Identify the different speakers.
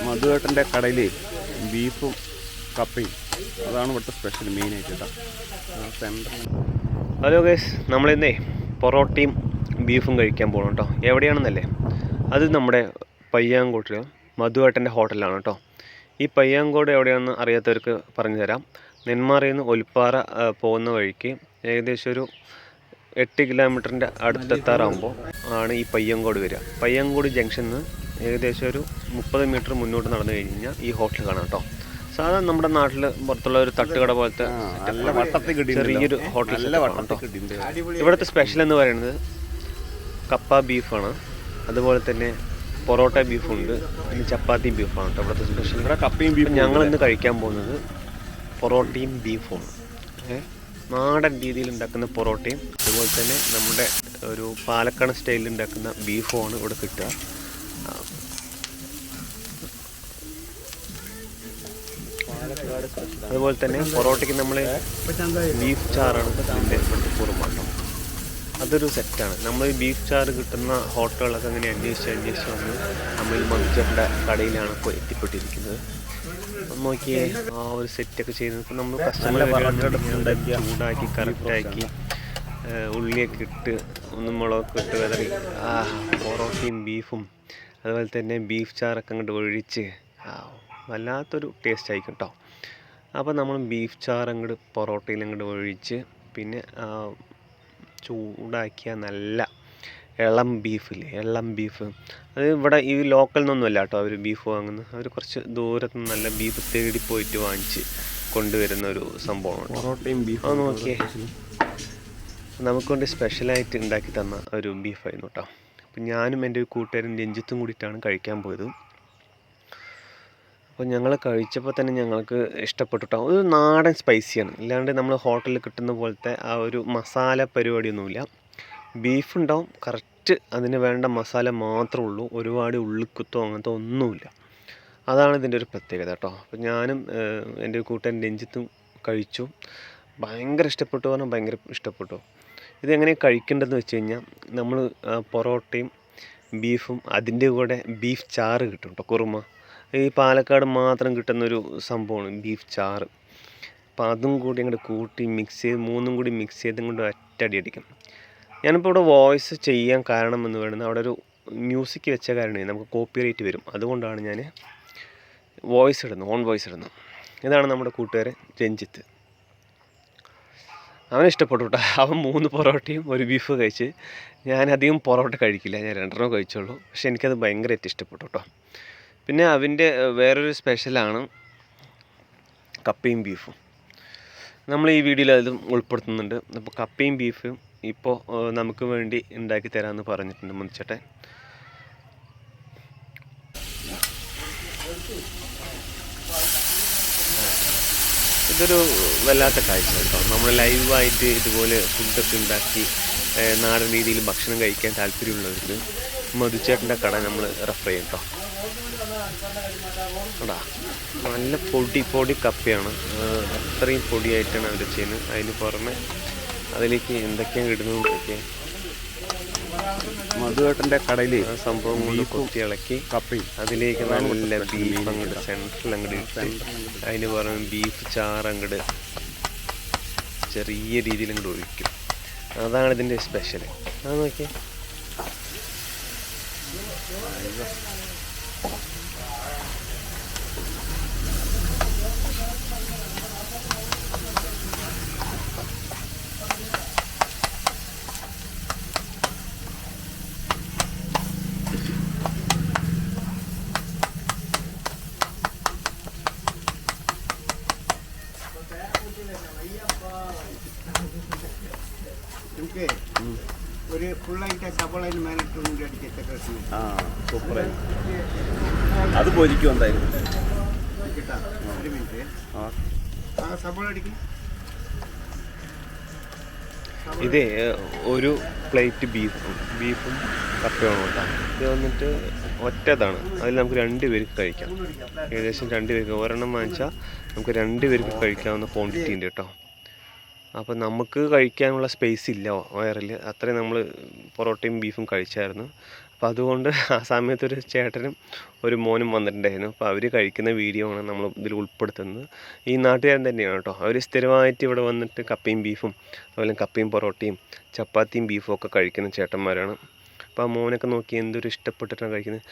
Speaker 1: മധുവേട്ടൻ്റെ കടയിൽ ബീഫും കപ്പയും അതാണ് ഇവിടുത്തെ സ്പെഷ്യൽ മെയിനായിട്ട് കേട്ടോ.
Speaker 2: ഹലോ ഗൈസ്, നമ്മളിന്നേ പൊറോട്ടയും ബീഫും കഴിക്കാൻ പോകണം കേട്ടോ. എവിടെയാണെന്നല്ലേ, അത് നമ്മുടെ പയ്യാങ്കോട്ടിൽ മധുവേട്ടൻ്റെ ഹോട്ടലാണ് കേട്ടോ. ഈ പയ്യാങ്കോട് എവിടെയാണെന്ന് അറിയാത്തവർക്ക് പറഞ്ഞു തരാം. നെന്മാറയിൽ നിന്ന് ഒലിപ്പാറ പോകുന്ന വഴിക്ക് ഏകദേശം ഒരു 8 കിലോമീറ്ററിൻ്റെ അടുത്തെത്താറാകുമ്പോൾ ആണ് ഈ പയ്യങ്കോട് വരിക. പയ്യങ്കോട് ജംഗ്ഷനിൽ നിന്ന് ഏകദേശം ഒരു 30 മീറ്റർ മുന്നോട്ട് നടന്നു കഴിഞ്ഞാൽ ഈ ഹോട്ടൽ കാണാം കേട്ടോ. സാധാരണ നമ്മുടെ നാട്ടിൽ പുറത്തുള്ള ഒരു തട്ടുകട പോലത്തെ ചെറിയൊരു ഹോട്ടൽ കേട്ടോ. ഇവിടുത്തെ സ്പെഷ്യൽ എന്ന് പറയുന്നത് കപ്പ ബീഫാണ്. അതുപോലെ തന്നെ പൊറോട്ട ബീഫുണ്ട്, പിന്നെ ചപ്പാത്തി ബീഫാണ് കേട്ടോ ഇവിടുത്തെ സ്പെഷ്യൽ. ഇവിടെ കപ്പയും ബീഫും. ഞങ്ങളിന്ന് കഴിക്കാൻ പോകുന്നത് പൊറോട്ടയും ബീഫുമാണ്. നാടൻ രീതിയിൽ ഉണ്ടാക്കുന്ന പൊറോട്ടയും അതുപോലെ തന്നെ നമ്മുടെ ഒരു പാലക്കാട് സ്റ്റൈലിൽ ഉണ്ടാക്കുന്ന ബീഫുമാണ് ഇവിടെ കിട്ടുക. അതുപോലെ തന്നെ പൊറോട്ടയ്ക്ക് നമ്മൾ ബീഫ് ചാറാണ് ഇതിൻ്റെ ഇവിടുത്തെ കുറുമാട്ടോ. അതൊരു സെറ്റാണ്. നമ്മൾ ബീഫ് ചാറ് കിട്ടുന്ന ഹോട്ടലുകളൊക്കെ അങ്ങനെ അന്വേഷിച്ച് വന്ന് നമ്മൾ മധുചേട്ടൻ്റെ കടയിലാണ് ഇപ്പോൾ എത്തിപ്പെട്ടിരിക്കുന്നത്. നോക്കിയേ ആ ഒരു സെറ്റൊക്കെ ചെയ്യുന്നത്. നമ്മൾ കസ്റ്റമർ ചൂടാക്കി കറക്റ്റാക്കി ഉള്ളിയൊക്കെ ഇട്ട് ഒന്ന് മുളകൊക്കെ ഇട്ട് വിതറി പൊറോട്ടയും ബീഫും അതുപോലെ തന്നെ ബീഫ് ചാറൊക്കെ അങ്ങോട്ട് ഒഴിച്ച് വല്ലാത്തൊരു ടേസ്റ്റ് ആയിരിക്കും കേട്ടോ. അപ്പോൾ നമ്മൾ ബീഫ് ചാറ് അങ്ങോട്ട് പൊറോട്ടയിൽ അങ്ങോട്ട് ഒഴിച്ച് പിന്നെ ചൂടാക്കിയ നല്ല ഇളം ബീഫില്ലേ, ഇളം ബീഫ്. അത് ഇവിടെ ഈ ലോക്കൽ നിന്നൊന്നുമല്ല കേട്ടോ അവർ ബീഫ് വാങ്ങുന്നത്. അവർ കുറച്ച് ദൂരത്ത് നിന്ന് നല്ല ബീഫ് തേടി പോയിട്ട് വാങ്ങിച്ച് കൊണ്ടുവരുന്ന ഒരു സംഭവമാണ് പൊറോട്ടയും ബീഫും. അത് നോക്കിയേ, നമുക്ക് കൊണ്ട് സ്പെഷ്യലായിട്ട് ഉണ്ടാക്കി തന്ന ഒരു ബീഫായിരുന്നു കേട്ടോ. അപ്പം ഞാനും എൻ്റെ ഒരു കൂട്ടുകാരൻ രഞ്ജിത്തും കൂടിയിട്ടാണ് കഴിക്കാൻ പോയത്. അപ്പോൾ ഞങ്ങൾ കഴിച്ചപ്പോൾ തന്നെ ഞങ്ങൾക്ക് ഇഷ്ടപ്പെട്ടു കേട്ടോ. ഒരു നാടൻ സ്പൈസിയാണ്, ഇല്ലാണ്ട് നമ്മൾ ഹോട്ടലിൽ കിട്ടുന്ന പോലത്തെ ആ ഒരു മസാല പരിപാടിയൊന്നുമില്ല. ബീഫ് ഉണ്ടാവും, കറക്റ്റ് അതിന് വേണ്ട മസാല മാത്രമേ ഉള്ളൂ. ഒരുപാട് ഉള്ളിക്കുത്തോ അങ്ങനത്തെ ഒന്നുമില്ല. അതാണ് ഇതിൻ്റെ ഒരു പ്രത്യേകത കേട്ടോ. അപ്പോൾ ഞാനും എൻ്റെ കൂട്ടുകാരൻ രഞ്ജിത്തും കഴിച്ചു. ഭയങ്കര ഇഷ്ടപ്പെട്ടു പറഞ്ഞാൽ ഭയങ്കര ഇഷ്ടപ്പെട്ടു. ഇതെങ്ങനെ കഴിക്കേണ്ടതെന്ന് വെച്ച് കഴിഞ്ഞാൽ നമ്മൾ പൊറോട്ടയും ബീഫും അതിൻ്റെ കൂടെ ബീഫ് ചാറ് കിട്ടും കേട്ടോ, കുറുമ. ഈ പാലക്കാട് മാത്രം കിട്ടുന്നൊരു സംഭവമാണ് ബീഫ് ചാറ്. അപ്പോൾ അതും കൂടി അങ്ങോട്ട് കൂട്ടി മിക്സ് ചെയ്ത് മൂന്നും കൂടി മിക്സ് ചെയ്തും കൊണ്ട് ഒറ്റടി അടിക്കും. ഞാനിപ്പോൾ ഇവിടെ വോയിസ് ചെയ്യാൻ കാരണം എന്ന് പറയുന്നത് അവിടെ ഒരു മ്യൂസിക് വെച്ച കാരണമേ നമുക്ക് കോപ്പിറൈറ്റ് വരും. അതുകൊണ്ടാണ് ഞാൻ വോയിസ് ഇടുന്നത്, ഓൺ വോയിസ് ഇടുന്നത്. ഇതാണ് നമ്മുടെ കൂട്ടുകാരൻ രഞ്ജിത്ത്. അവന് ഇഷ്ടപ്പെട്ടു കേട്ടോ. അവൻ 3 പൊറോട്ടയും ഒരു ബീഫ് കഴിച്ച്. ഞാനധികം പൊറോട്ട കഴിക്കില്ല, ഞാൻ 2 കഴിച്ചുള്ളൂ. പക്ഷെ എനിക്കത് ഭയങ്കരമായിട്ട് ഇഷ്ടപ്പെട്ടു കേട്ടോ. പിന്നെ അവൻ്റെ വേറൊരു സ്പെഷ്യലാണ് കപ്പയും ബീഫും. നമ്മൾ ഈ വീഡിയോയിൽ അതും ഉൾപ്പെടുത്തുന്നുണ്ട്. അപ്പോൾ കപ്പയും ബീഫും ഇപ്പോൾ നമുക്ക് വേണ്ടി ഉണ്ടാക്കി തരാമെന്ന് പറഞ്ഞിട്ടുണ്ട് മുൻചേട്ടൻ. ഇതൊരു വല്ലാത്ത കാഴ്ച കേട്ടോ. നമ്മൾ ലൈവായിട്ട് ഇതുപോലെ ഫുഡൊക്കെ ഉണ്ടാക്കി നാടൻ രീതിയിൽ ഭക്ഷണം കഴിക്കാൻ താല്പര്യമുള്ളവർക്ക് മധുചേട്ടൻ്റെ കട നമ്മൾ റെഫർ ചെയ്യും കേട്ടോ. അടാ നല്ല പൊടി കപ്പയാണ്. അത്രയും പൊടിയായിട്ടാണ് അവർ ചെയ്യുന്നത്. അതിന് പുറമെ അതിലേക്ക് എന്തൊക്കെയാണ് ഇടുന്നതൊക്കെ മധുവേട്ടൻ്റെ കടയിൽ സംഭവം കൊണ്ട് കൊത്തി ഇളക്കി കപ്പയും അതിലേക്ക് നല്ല ബീഫ് അങ്ങോട്ട് സെൻട്രൽ അങ്ങോട്ട് ഇട്ട് അതിന് പുറമെ ബീഫ് ചാറ് അങ്ങോട്ട് ചെറിയ രീതിയിൽ അങ്ങോട്ട് ഒഴിക്കും. അതാണ് ഇതിൻ്റെ സ്പെഷ്യൽ. അത് നോക്കിയേ,
Speaker 3: ഒരു ഫുള്ളായിട്ട് സബോളയിൽ മേലിട്ട് കൂടി അടിക്കത്തെ
Speaker 1: സൂപ്പറായി. അത് പൊരിക്കും എന്തായാലും.
Speaker 3: ഒരു മിനിറ്റ്, സബോള അടിക്കും.
Speaker 2: ഇത് ഒരു പ്ലേറ്റ് ബീഫും കപ്പയാണ് കേട്ടോ. ഇത് വന്നിട്ട് ഒറ്റതാണ്. അതിൽ നമുക്ക് 2 പേർക്ക് കഴിക്കാം. ഏകദേശം 2 പേർക്ക് ഒരെണ്ണം വാങ്ങിച്ചാൽ നമുക്ക് 2 പേർക്ക് കഴിക്കാവുന്ന ക്വാണ്ടിറ്റി ഉണ്ട് കേട്ടോ. അപ്പോൾ നമുക്ക് കഴിക്കാനുള്ള സ്പേസ് ഇല്ല വയറിൽ, അത്രയും നമ്മൾ പൊറോട്ടയും ബീഫും കഴിച്ചായിരുന്നു. അപ്പോൾ അതുകൊണ്ട് ആ സമയത്തൊരു ചേട്ടനും ഒരു മോനും വന്നിട്ടുണ്ടായിരുന്നു. അപ്പോൾ അവർ കഴിക്കുന്ന വീഡിയോ ആണ് നമ്മൾ ഇതിൽ ഉൾപ്പെടുത്തുന്നത്. ഈ നാട്ടുകാരൻ തന്നെയാണ് കേട്ടോ. അവർ സ്ഥിരമായിട്ട് ഇവിടെ വന്നിട്ട് കപ്പയും ബീഫും അതുപോലെ കപ്പയും പൊറോട്ടയും ചപ്പാത്തിയും ബീഫും ഒക്കെ കഴിക്കുന്ന ചേട്ടന്മാരാണ്. അപ്പോൾ ആ മോനൊക്കെ നോക്കി എന്തൊരു ഇഷ്ടപ്പെട്ടിട്ടാണ് കഴിക്കുന്നത്.